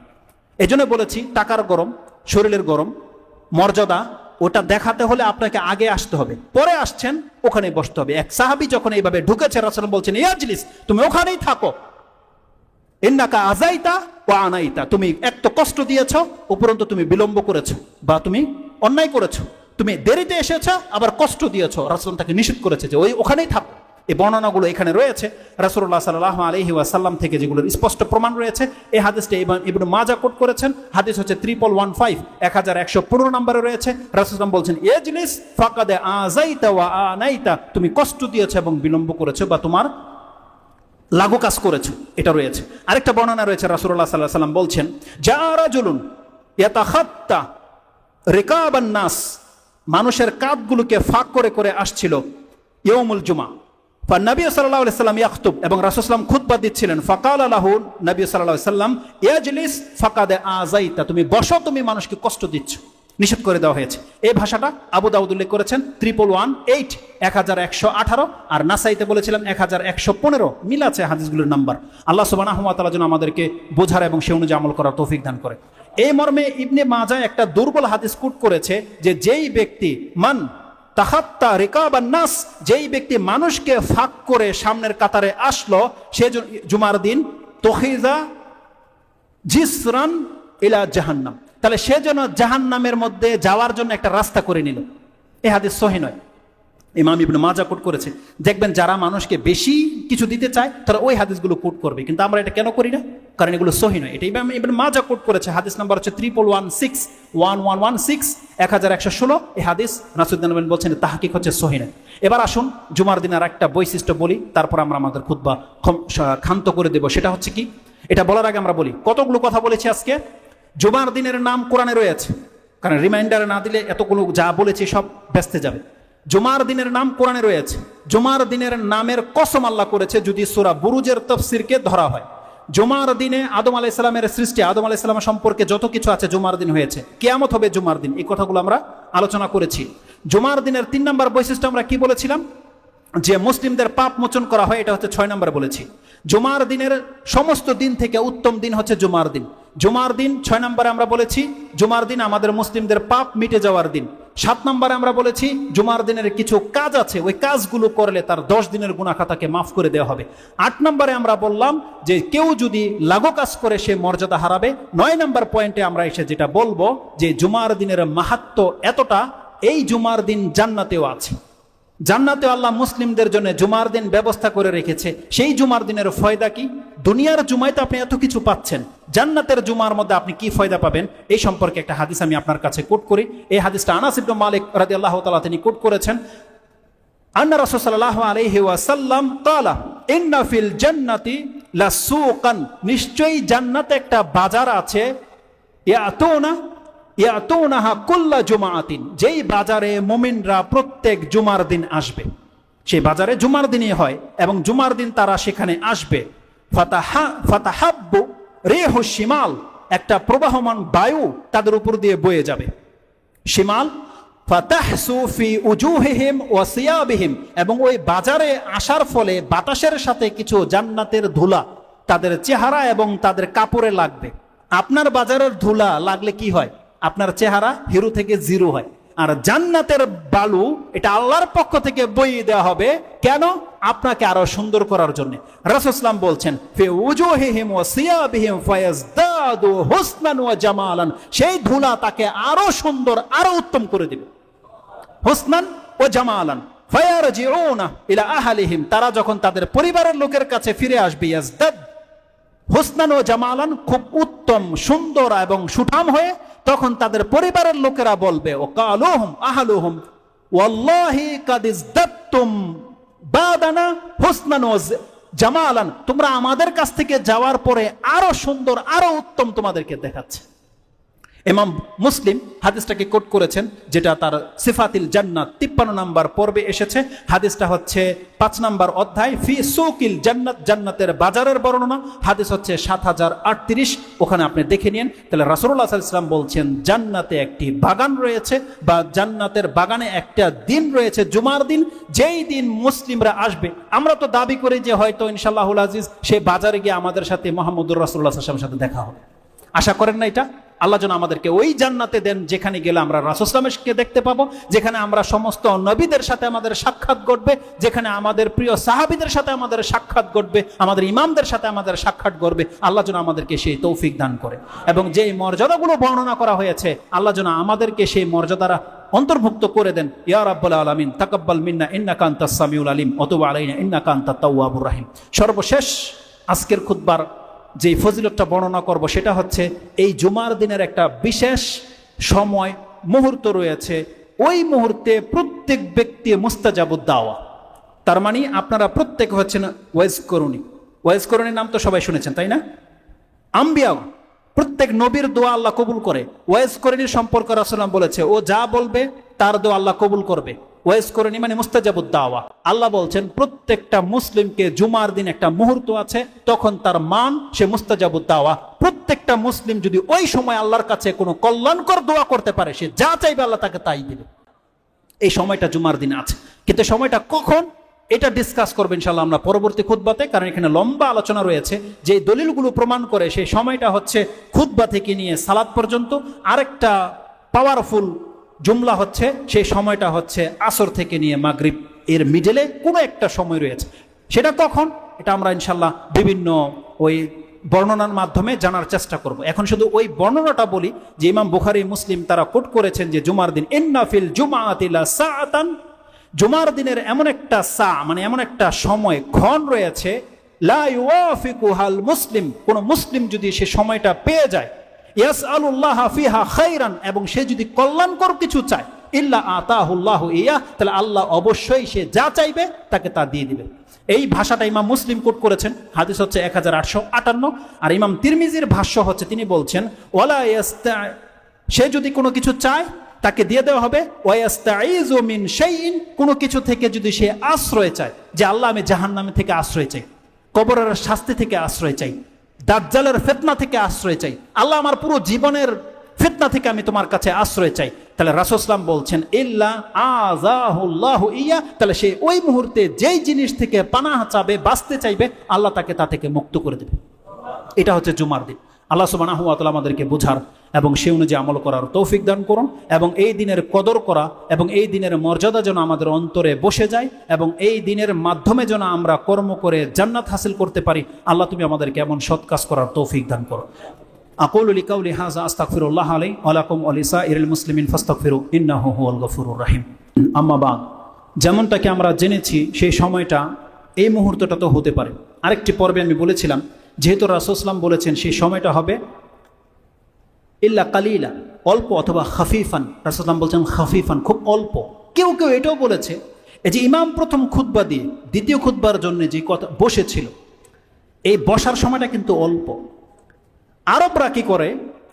এজন্য বলেছি টাকার গরম, শরীরের গরম, মর্যাদা ওটা দেখাতে হলে আপনাকে আগে আসতে হবে, পরে আসছেন ওখানে বসতে হবে। এক সাহাবী যখন এইভাবে ঢুকেছে, রাসূল বলছেন ইয়াজলিস, তুমি ওখানেই থাকো, ইন্নাকা আযাইতা ওয়া আনাইতা, তুমি এক তো কষ্ট দিয়েছো, উপরন্তু তুমি বিলম্ব করেছো বা তুমি অন্যায় করেছো, তুমি দেরিতে এসেছো আবার কষ্ট দিয়েছো। রাসূল তাকে নিষেধ করেছে যে ওখানেই থাকো। এই বর্ণনাগুলো এখানে রয়েছে রাসূলুল্লাহ সাল্লাল্লাহু আলাইহি ওয়াসাল্লাম থেকে, যেগুলোর স্পষ্ট প্রমাণ রয়েছে। এই হাদিসটা ইবনে মাজাহ কোট করেছেন, হাদিস হচ্ছে 1115, 1115 নম্বরে রয়েছে। রাসূল বলছেন ইয়াজলিস ফাকাদ আযাইতা ওয়া আনাইতা, তুমি কষ্ট দিয়েছো এবং বিলম্ব করেছো বা তোমার লাগু কাজ করেছো, এটা রয়েছে। আরেকটা বর্ণনা রয়েছে, রাসূলুল্লাহ সাল্লাল্লাহু আলাইহি ওয়াসাল্লাম বলছেন জা রাজুলুন ইয়াতাখাত্তা রিকাবান নাস, মানুষের কাঁধগুলোকে ফাঁক করে করে আসছিল ইয়াউমুল জুমা। নবী সাল্লাল্লাহু আলাইহি ওয়াসাল্লাম ইয়াখতুব, এবং রাসূল সাল্লাল্লাহু আলাইহি ওয়াসাল্লাম খুতবা দিচ্ছিলেন। ফাকালা লাহু, নবী সাল্লাল্লাহু আলাইহি ওয়াসাল্লাম ইয়াজলিস ফাকাদ আযাইতা, তুমি বসো, তুমি মানুষকে কষ্ট দিচ্ছ, নিষেধ করে দেওয়া হয়েছে। এই ভাষাটা আবু দাউদ উল্লেখ করেছেন 1118, 1118, আর নাসাইতে বলেছিলাম 1115। মিল আছে হাদিসগুলোর নাম্বার। আল্লাহ সুবহানাহু ওয়া তাআলা যেন আমাদেরকে বোঝার এবং সে অনুযায়ী আমল করার তৌফিক দান করে। এই মর্মে ইবনে মাজাহ একটা দুর্বল হাদিস কোট করেছে যে যেই ব্যক্তি মান তাখাত্তা রিকাবান নাস, যেই ব্যক্তি মানুষকে ফাঁক করে সামনের কাতারে আসলো, সে জুমার দিন তখিজা জিসরান ইলা জাহান্নাম, তাহলে সে যেন জাহান্নামের মধ্যে যাওয়ার জন্য একটা রাস্তা করে নিল। এই হাদিস সহিহ নয়, ইমাম ইবনে মাজাহ কোট করেছে। দেখবেন যারা মানুষকে বেশি কিছু দিতে চায় তারা ওই হাদিসগুলো কোট করবে, কিন্তু আমরা এটা কেন করি না? কারণ এগুলো সহিহ নয়। এটা ইমাম ইবনে মাজাহ কোট করেছে, হাদিস নাম্বার হচ্ছে 1116, 1116। এই হাদিস নাসিরুদ্দিন বলছেন তাহকিক হচ্ছে সহিহ নয়। এবার আসুন জুমার দিন আর একটা বৈশিষ্ট্য বলি, তারপর আমরা আমাদের খুতবা ক্ষান্ত করে দেব। সেটা হচ্ছে কি, এটা বলার আগে আমরা বলি কতগুলো কথা বলেছি আজকে। জুমার দিনের নাম কোরআনে রয়েছে, কারণ রিমাইন্ডার না দিলে এতগুলো যা বলেছি সব ব্যস্তে যাবে। জুমার দিনের নাম কোরআনে রয়েছে। জুমার দিনের নামের কসম আল্লাহ করেছে যদি সূরা বুরুজের তাফসীরকে ধরা হয়। জুমার দিনে আদম আলাইহিস সালামের সৃষ্টি, আদম আলাইহিস সালাম সম্পর্কে যত কিছু আছে জুমার দিন হয়েছে, কিয়ামত হবে জুমার দিন, এই কথাগুলো আমরা আলোচনা করেছি। জুমার দিনের 3 নম্বর বৈশিষ্ট্য আমরা কি বলেছিলাম, যে মুসলিমদের পাপ মোচন করা হয়, এটা হচ্ছে 6 নম্বর বলেছি। জুমার দিনের সমস্ত দিন থেকে উত্তম দিন হচ্ছে জুমার দিন। জুমার দিন 6 নম্বরে আমরা বলেছি জুমার দিন আমাদের মুসলিমদের পাপ মিটে যাওয়ার দিন। 7 নম্বরে আমরা বলেছি জুমার দিনের কিছু কাজ আছে, ওই কাজগুলো করলে তার 10 দিনের গুনাহ খাতাকে মাফ করে দেওয়া হবে। 8 নম্বরে আমরা বললাম যে কেউ যদি লাগু কাজ করে সে মর্যাদা হারাবে। 9 নম্বর পয়েন্টে আমরা এসে যেটা বলবো যে জুমার দিনের মাহাত্ম্য এতটা, এই জুমার দিন জান্নাতেও আছে। জান্নাতে আল্লাহ মুসলিমদের জন্য জুমার দিন ব্যবস্থা করে রেখেছে। সেই জুমার দিনের ফয়দা কি? দুনিয়ার জুমায় তো আপনি এত কিছু পাচ্ছেন, জান্নাতের জুমার মধ্যে আপনি কি ফয়দা পাবেন, এই সম্পর্কে একটা হাদিস আমি আপনার কাছে কোট করি। এই হাদিসটা আনাস ইবনে মালিক রাদিয়াল্লাহু তাআলা তিনি কোট করেছেন। আন্না রাসূল সাল্লাল্লাহু আলাইহি ওয়াসাল্লাম ক্বালা ইন্না ফিল জান্নাতি লাসুকান, নিশ্চয়ই জান্নাতে একটা বাজার আছে, ইয়াতুনাহা কুল্লা জুমাআতিন, যেই বাজারে মুমিনরা প্রত্যেক জুমার দিন আসবে। সেই বাজারে জুমার দিনই হয় এবং জুমার দিন তারা সেখানে আসবে। ফাতাহাব্বু রিহু শিমাল, একটা প্রবাহমান বায়ু তাদের উপর দিয়ে বয়ে যাবে। শিমাল ফাতাহসু ফি উজুহিহিম ওয়া সিয়াবিহিম, এবং ওই বাজারে আসার ফলে বাতাসের সাথে কিছু জান্নাতের ধুলা তাদের চেহারা এবং তাদের কাপড়ে লাগবে। আপনার বাজারের ধুলা লাগলে কি হয়? আপনার চেহারা হিরো থেকে জিরো হয়। আর জান্নাতের বালু এটা আল্লাহর পক্ষ থেকে বইয়ে দেওয়া হবে। কেন? আপনাকে আরো সুন্দর করার জন্য। রাসূল সাল্লাল্লাহু আলাইহি বলছেন ফি উজুহিহিম ওয়া সিয়াবিহিম ফায়াজদাদু হুসনান ওয়া জামালান, সেই ধুলা তাকে আরো সুন্দর আরো উত্তম করে দিবে। হুসনান ওয়া জামালান ফায়ারজিউনা ইলা আহলিহিম, তারা যখন তাদের পরিবারের লোকের কাছে ফিরে আসবে, ইয়াজদাদ হুসনান ও জামালান, খুব উত্তম সুন্দর এবং সুঠাম হয়ে, তখন তাদের পরিবারের লোকেরা বলবে ও কালুহুম আহলুহুম ওয়াল্লাহি কাদ ইজদাদতুম বাদানা হুসনান ওয়া জামালান, তোমরা আমাদের কাছ থেকে যাওয়ার পরে আরো সুন্দর আরো উত্তম তোমাদেরকে দেখাচ্ছে। ইমাম মুসলিম হাদিসটাকে কোট করেছেন, যেটা তার সিফাতিল জান্নাত 53 নম্বর পর্বে এসেছে। হাদিসটা হচ্ছে 5 নম্বর অধ্যায় ফি সুকিল জান্নাত, জান্নাতের বাজারের বর্ণনা। হাদিস হচ্ছে 7038, ওখানে আপনি দেখে নিন। তাহলে রাসূলুল্লাহ সাল্লাল্লাহু আলাইহি ওয়াসাল্লাম বলছেন জান্নাতে একটি বাগান রয়েছে, বা জান্নাতের বাগানে একটা দিন রয়েছে জুমার দিন, যেই দিন মুসলিমরা আসবে। আমরা তো দাবি করি যে হয়তো ইনশাআল্লাহুল আজিজ সেই বাজারে গিয়ে আমাদের সাথে মুহাম্মদুর রাসূলুল্লাহ সাল্লাল্লাহু আলাইহি ওয়াসাল্লামের সাথে দেখা হবে। আশা করেন না এটা? আল্লাহ যেন আমাদেরকে ওই জান্নাতে দেন যেখানে গেলে আমরা রাসূল সাল্লাল্লাহু আলাইহি ওয়াসাল্লামকে দেখতে পাবো, যেখানে আমরা সমস্ত নবীদের সাথে আমাদের সাক্ষাৎ ঘটবে, যেখানে আমাদের প্রিয় সাহাবীদের সাথে আমাদের সাক্ষাৎ ঘটবে, আমাদের ইমামদের সাথে আমাদের সাক্ষাৎ ঘটবে। আল্লাহ যেন আমাদেরকে সেই তৌফিক দান করে, এবং যেই মর্যাদাগুলো বর্ণনা করা হয়েছে আল্লাহ যেন আমাদেরকে সেই মর্যাদারা অন্তর্ভুক্ত করে দেন। ইয়া রাব্বাল আলামিন তাকাব্বাল মিন্না ইন্নাকা আনতাস সামিউল আলিম ওয়া তুব আলাইনা ইন্নাকা আনতাত তাওয়াবুর রহিম। সর্বশেষ আজকের খুতবার যে ফজিলতটা বর্ণনা করব সেটা হচ্ছে এই জুমার দিনের একটা বিশেষ সময় মুহূর্ত রয়েছে। ওই মুহূর্তে প্রত্যেক ব্যক্তি মুস্তাজাবুদ দাওয়া, তার মানে আপনারা প্রত্যেক হচ্ছেন ওয়াইজ করুনি। ওয়াইজ করুনির নাম তো সবাই শুনেছেন, তাই না? আম্বিয়া, প্রত্যেক নবীর দোয়া আল্লাহ কবুল করে। ওয়াইজ করুনির সম্পর্কে রাসূলুল্লাহ বলেছে ও যা বলবে তার দোয়া আল্লাহ কবুল করবে। ওয়াইজ করুনি মানে মুস্তাজাবুদ দাওয়া। আল্লাহ বলছেন প্রত্যেকটা মুসলিমকে জুমার দিন একটা মুহূর্ত আছে, তখন তার মান সে মুস্তাজাবুদ দাওয়া। প্রত্যেকটা মুসলিম যদি ওই সময় আল্লাহর কাছে কোনো কল্যাণকর দোয়া করতে পারে, সে যা চাইবে আল্লাহ তাকে তাই দিবে। এই সময়টা জুমার দিন আছে, কিন্তু সময়টা কখন এটা ডিসকাস করবেন ইনশাআল্লাহ আমরা পরবর্তী খুতবাতে, কারণ এখানে লম্বা আলোচনা রয়েছে। যে দলিলগুলো প্রমাণ করে সেই সময়টা হচ্ছে খুতবা থেকে নিয়ে সালাত পর্যন্ত। আরেকটা পাওয়ারফুল জুমলা হচ্ছে সেই সময়টা হচ্ছে আসর থেকে নিয়ে মাগরিব এর মিডলে কোনো একটা সময় রয়েছে। সেটা কখন, এটা আমরা ইনশাআল্লাহ বিভিন্ন ওই বর্ণনার মাধ্যমে জানার চেষ্টা করব। এখন শুধু ওই বর্ণনাটা বলি যে ইমাম বুখারী মুসলিম তারা কোট করেছেন যে জুমার দিন ইন্না ফিল জুমআতি লা সাআতান, জুমার দিনের এমন একটা সা মানে এমন একটা সময় ক্ষণ রয়েছে, লা ইউওয়াফিকুহাল মুসলিম, কোন মুসলিম যদি সে সময়টা পেয়ে যায়, ইয়াসআলুল্লাহ ফিহা খায়রান, এবং সে যদি কল্যাণকর কিছু চায়, ইল্লা আতাহুল্লাহু ইয়া, তাহলে আল্লাহ অবশ্যই সে যা চাইবে তাকে তা দিয়ে দিবে। এই ভাষাটা ইমাম মুসলিম কোট করেছেন, হাদিস হচ্ছে 1858। আর ইমাম তিরমিজির ভাষ্য হচ্ছে, তিনি বলছেন ওয়ালা ইয়াস্তা, সে যদি কোনো কিছু চায় তাকে দিয়ে দেওয়া হবে। ওয়াস্তাইযু মিন শাইইন, কোনো কিছু থেকে যদি সে আশ্রয় চায়, যে আল্লাহ আমি জাহান্নাম থেকে আশ্রয় চাই, কবরের শাস্তি থেকে আশ্রয় চাই, দাজ্জালের ফিতনা থেকে আশ্রয় চাই, আল্লাহ আমার পুরো জীবনের ফিতনা থেকে আমি তোমার কাছে আশ্রয় চাই, তাহলে রাসূল সাল্লাল্লাহু আলাইহি ওয়াসাল্লাম বলছেন ইল্লা আযাহুল্লাহু ইয়া, তাহলে সে ওই মুহূর্তে যেই জিনিস থেকে পানাহ চাবে, বাঁচতে চাইবে, আল্লাহ তাকে তা থেকে মুক্ত করে দেবে। এটা হচ্ছে জুমার দিন। আল্লাহ সুবহানাহু ওয়া তাআলা আমাদেরকে বোঝার এবং সে অনুযায়ী আমল করার তৌফিক দান করুন, এবং এই দিনের কদর করা এবং এই দিনের মর্যাদা যেন আমাদের অন্তরে বসে যায়, এবং এই দিনের মাধ্যমে যেন আমরা কর্ম করে জান্নাত হাসিল করতে পারি। আল্লাহ তুমি আমাদেরকে এমন সৎ কাজ করার তৌফিক দান করো। আকুলু লিকাউলি হাযা আস্তাগফিরুল্লাহ লি ওয়া লাকুম ওয়া লিসাইরিল মুসলিমিন ফাস্তাগফিরু ইন্নাহু হুয়াল গফুরুর রহিম। আম্মা বাদ, যেমনটাকে আমরা জেনেছি সেই সময়টা এই মুহূর্তটা তো হতে পারে। আরেকটি পর্বে আমি বলেছিলাম, যেহেতু রাসূল সাল্লাল্লাহু আলাইহি ওয়াসাল্লাম বলেছেন সেই সময়টা হবে ইল্লা কালিলা, অল্প, অথবা খাফিফান। রাসূল সাল্লাল্লাহু আলাইহি ওয়াসাল্লাম বলছেন খাফিফান, খুব অল্প। কেউ কেউ এটাও বলেছে এই যে ইমাম প্রথম খুতবা দিয়ে দ্বিতীয় খুতবার জন্য যে কথা বসেছিল, এই বসার সময়টা কিন্তু অল্প। আরবরা কি করে,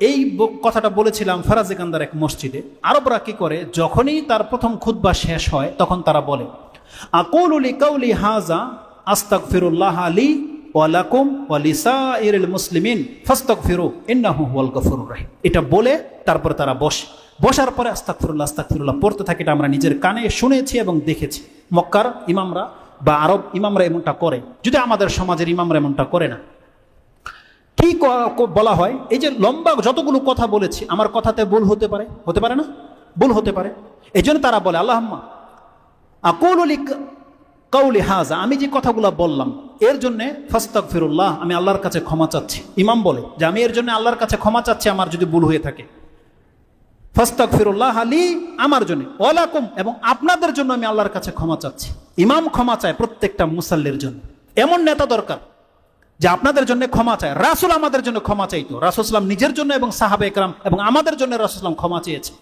এই কথাটা বলেছিলাম ফরাজেকান্দার এক মসজিদে। আরবরা কি করে, যখনই তার প্রথম খুতবা শেষ হয় তখন তারা বলে আকুলু লিকাউলি হাযা আস্তাগফিরুল্লাহ লি ওয়া লাকুম ওয়া লিসাইরিল মুসলিমিন ফাস্তাগফিরু ইন্নাহু হুয়াল গফুরুর রহিম। এটা বলে তারপরে তারা বসার পরে আস্তাগফিরুল্লাহ আস্তাগফিরুল্লাহ পড়তে থাকে। এটা আমরা নিজের কানে শুনেছি এবং দেখেছি। মক্কার ইমামরা বা আরব ইমামরা এমনটা করে, যদি আমাদের সমাজের ইমামরা এমনটা করে না। কি বলা হয়, এই যে লম্বা যতগুলো কথা বলেছি, আমার কথাতে ভুল হতে পারে না? ভুল হতে পারে। এই জন্য তারা বলে আল্লাহুম্মা আকুলু লিকাউলি হাযা, আমি যে কথাগুলো বললাম এর জন্য ফাস্তাগফিরুল্লাহ, আমি আল্লাহর কাছে ক্ষমা চাচ্ছি। ইমাম বলে যে আমি এর জন্য আল্লাহর কাছে ক্ষমা চাচ্ছি আমার যদি ভুল হয়ে থাকে। ফাস্তাগফিরুল্লাহ লি, আমার জন্য, ওয়া লাকুম, এবং আপনাদের জন্য আমি আল্লাহর কাছে ক্ষমা চাচ্ছি। ইমাম ক্ষমা চায় প্রত্যেকটা মুসাল্লির জন্য। এমন নেতা দরকার যে আপনাদের জন্য ক্ষমা চায়। রাসূল আমাদের জন্য ক্ষমা চাইতো, রাসূল সাল্লাল্লাহু আলাইহি ওয়াসাল্লাম নিজের জন্য এবং সাহাবায়ে কেরাম এবং আমাদের জন্য রাসূল সাল্লাল্লাহু আলাইহি ওয়াসাল্লাম ক্ষমা চেয়েছে।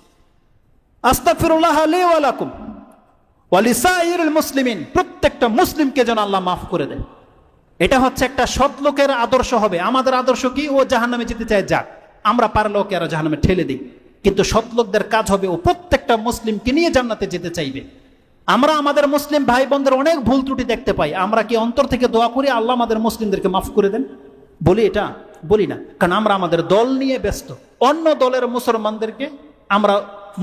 আস্তাগফিরুল্লাহ লি ওয়া লাকুম ওয়া লিসাইরিল মুসলিমিন, প্রত্যেকটা মুসলিমকে যেন আল্লাহ মাফ করে দেয়। এটা হচ্ছে একটা সৎ লোকের আদর্শ হবে। আমাদের আদর্শ কি? ও জাহান্নামে যেতে চায় যাক, আমরা পারলে ওকে আরো জাহান্নামে ঠেলে দিই। কিন্তু সৎ লোকদের কাজ হবে ও প্রত্যেকটা মুসলিমকে নিয়ে জান্নাতে যেতে চাইবে। আমরা আমাদের মুসলিম ভাই বোনদের অনেক ভুল ত্রুটি দেখতে পাই, আমরা কি অন্তর থেকে দোয়া করি আল্লাহ আমাদের মুসলিমদেরকে মাফ করে দেন? বলি এটা? বলি না, কারণ আমরা আমাদের দল নিয়ে ব্যস্ত। অন্য দলের মুসলমানদেরকে আমরা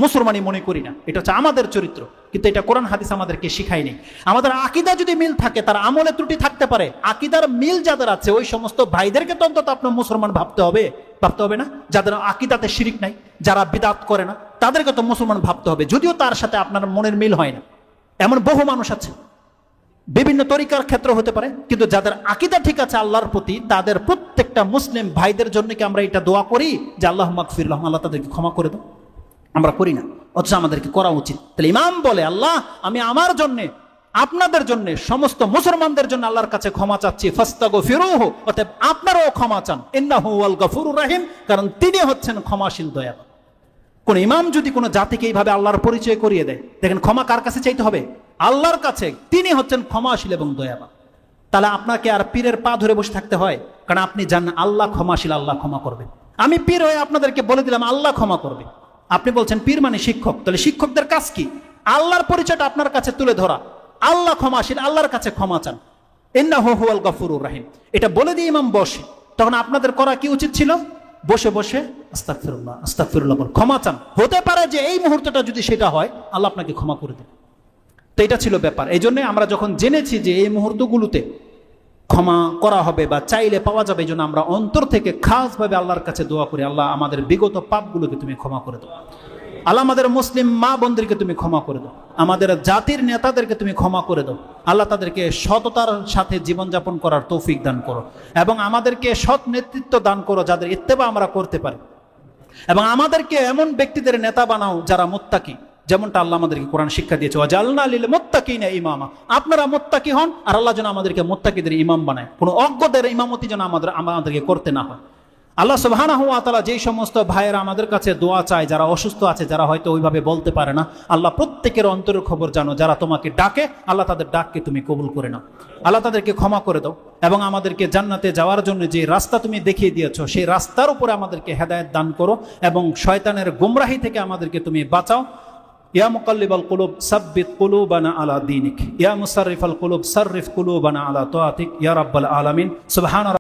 মুসলমানই মনে করি না, এটা হচ্ছে আমাদের চরিত্র। কিন্তু এটা কোরআন হাদিস আমাদেরকে শিখায়নি। আমাদের আকীদা যদি মিল থাকে, তার আমলে ত্রুটি থাকতে পারে, আকীদার মিল যাদের আছে ওই সমস্ত ভাইদেরকে তো অন্তত আপনার মুসলমান ভাবতে হবে না? যাদের আকীদাতে শিরিক নাই, যারা বিদআত করে না, তাদেরকে তো মুসলমান ভাবতে হবে, যদিও তার সাথে আপনার মনের মিল হয় না। এমন বহু মানুষ আছে, বিভিন্ন তরিকার ক্ষেত্র হতে পারে, কিন্তু যাদের আকীদা ঠিক আছে আল্লাহর প্রতি, তাদের প্রত্যেকটা মুসলিম ভাইদের জন্য কি আমরা এটা দোয়া করি যে আল্লাহ মাগফির লাহুম, আল্লাহ তাদেরকে ক্ষমা করে দাও? আমরা করি না, অথচ আমাদেরকে করা উচিত। তাহলে ইমাম বলে, আল্লাহ আমি আমার জন্য, আপনাদের জন্য, সমস্ত মুসলমানদের জন্য আল্লাহর কাছে ক্ষমা চাচ্ছি, ফাস্তাগফিরুহু, অতএব আপনারাও ক্ষমা চান, ইন্নাহু ওয়াল গফুরুর রহিম, কারণ তিনি হচ্ছেন ক্ষমাশীল দয়ালু। কোন ইমাম যদি কোনো জাতিকে এইভাবে আল্লাহর পরিচয় করিয়ে দেয়, দেখেন ক্ষমা কার কাছে চাইতে হবে? আল্লাহর কাছে। তিনি হচ্ছেন ক্ষমাশীল এবং দয়াবান। তাহলে আপনাকে আর পীরের পা ধরে বসে থাকতে হয়? কারণ আপনি জানেন আল্লাহ ক্ষমাশীল, আল্লাহ ক্ষমা করবে। আমি পীর হয়ে আপনাদেরকে বলে দিলাম আল্লাহ ক্ষমা করবে, আপনি বলছেন পীর মানে শিক্ষক, তাহলে শিক্ষকদের কাজ কি? আল্লাহর পরিচয়টা আপনার কাছে তুলে ধরা, আল্লাহ ক্ষমাশীল, আল্লাহর কাছে ক্ষমা চান, ইন্নাহু হুয়াল গফুরুর রহিম, এটা বলে দিয়ে ইমাম বসে। তখন আপনাদের করা কি উচিত ছিল? বসে বসে আস্তাগফিরুল্লাহ আস্তাগফিরুল্লাহ বল, ক্ষমা চান। হতে পারে যে এই মুহূর্তটা যদি সেটা হয়, আল্লাহ আপনাকে ক্ষমা করে দেবে। তো এটা ছিল ব্যাপার। এই জন্য আমরা যখন জেনেছি যে এই মুহূর্তগুলোতে ক্ষমা করা হবে বা চাইলে পাওয়া যাবে, এই জন্য আমরা অন্তর থেকে খাসভাবে আল্লাহর কাছে দোয়া করি, আল্লাহ আমাদের বিগত পাপগুলোকে তুমি ক্ষমা করে দাও, আল্লাহ আমাদের মুসলিম মা বোনদেরকে তুমি ক্ষমা করে দাও, আমাদের জাতির নেতাদেরকে তুমি ক্ষমা করে দাও, আল্লাহ তাদেরকে সততার সাথে জীবনযাপন করার তৌফিক দান করো, এবং আমাদেরকে সৎ নেতৃত্ব দান করো যাদের ইত্তেবা আমরা করতে পারি, এবং আমাদেরকে এমন ব্যক্তিদের নেতা বানাও যারা মুত্তাকি, যেমনটা আল্লাহ আমাদেরকে কোরআন শিক্ষা দিয়েছে, ওয়াজআলনা লিল মুত্তাকিনা ইমামা, আপনারা মুত্তাকি হন আর আল্লাহ যেন আমাদেরকে মুত্তাকিদের ইমাম বানায়, কোনো অজ্ঞদের ইমামতি যেন আমাদেরকে করতে না হয়। আল্লাহ সুবহানাহু ওয়া তাআলা যেই সমস্ত ভাইয়েরা আমাদের কাছে দোয়া চায়, যারা অসুস্থ আছে, যারা হয়তো ওইভাবে বলতে পারে না, আল্লাহ প্রত্যেকের অন্তরের খবর জানো, যারা তোমাকে ডাকে আল্লাহ তাদের ডাককে তুমি কবুল করে নাও, আল্লাহ তাদেরকে ক্ষমা করে দাও, এবং আমাদেরকে জান্নাতে যাওয়ার জন্য যে রাস্তা তুমি দেখিয়ে দিয়েছো সেই রাস্তার উপরে আমাদেরকে হেদায়েত দান করো, এবং শয়তানের গুমরাহি থেকে আমাদেরকে তুমি বাঁচাও। ইয়া মুকাল্লিবাল কুলুব সাব্বিত কুলুবানা আলা দীনিক, ইয়া মুসাররিফাল কুলুব সাররিফ কুলুবানা আলা তাআতিক, ইয়া রাব্বাল আলামিন। সুবহান